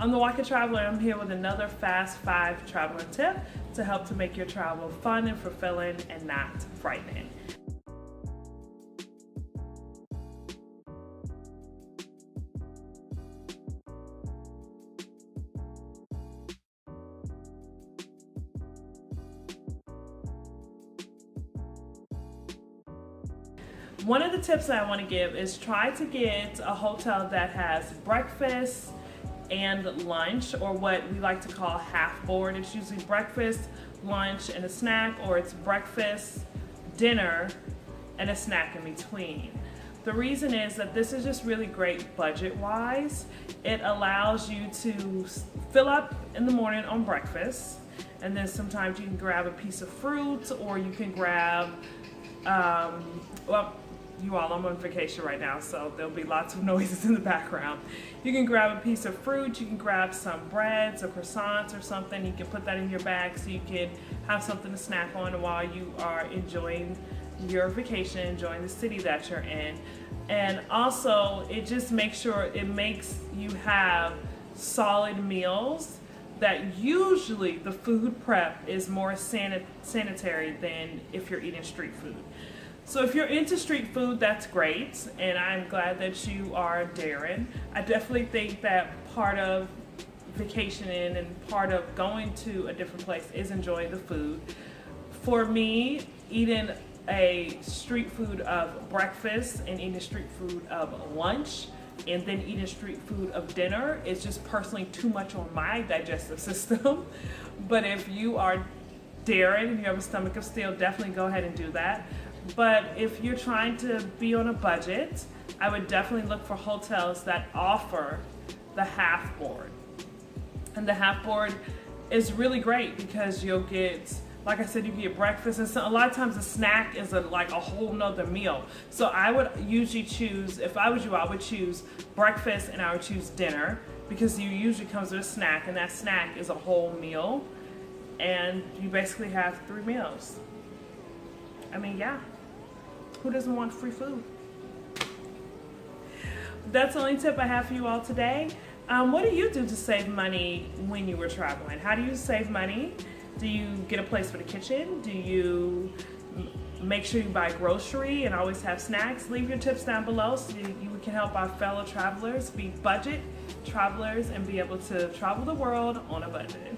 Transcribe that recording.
I'm the Walking Traveler, and I'm here with another Fast 5 traveler tip to help to make your travel fun and fulfilling and not frightening. One of the tips that I want to give is try to get a hotel that has breakfast and lunch, or what we like to call half board. It's usually breakfast, lunch, and a snack, or it's breakfast, dinner, and a snack in between. The reason is that this is just really great budget-wise. It allows you to fill up in the morning on breakfast, and then sometimes you can grab a piece of fruit, or you can grab, I'm on vacation right now, so there'll be lots of noises in the background. You can grab a piece of fruit, you can grab some breads or croissants or something. You can put that in your bag so you can have something to snack on while you are enjoying your vacation, enjoying the city that you're in. And also, it just makes you have solid meals that usually the food prep is more sanitary than if you're eating street food. So if you're into street food, that's great, and I'm glad that you are daring. I definitely think that part of vacationing and part of going to a different place is enjoying the food. For me, eating a street food of breakfast and eating street food of lunch and then eating street food of dinner is just personally too much on my digestive system. But if you are daring and you have a stomach of steel, definitely go ahead and do that. But if you're trying to be on a budget, I would definitely look for hotels that offer the half board. And the half board is really great because you'll get, like I said, you get breakfast, and so a lot of times a snack is like a whole nother meal. So I would usually choose, if I was you, I would choose breakfast and I would choose dinner, because you usually comes with a snack, and that snack is a whole meal, and you basically have 3 meals. I mean, yeah. Who doesn't want free food? That's the only tip I have for you all today. What do you do to save money when you were traveling? How do you save money? Do you get a place for the kitchen? Do you make sure you buy grocery and always have snacks? Leave your tips down below so you can help our fellow travelers be budget travelers and be able to travel the world on a budget.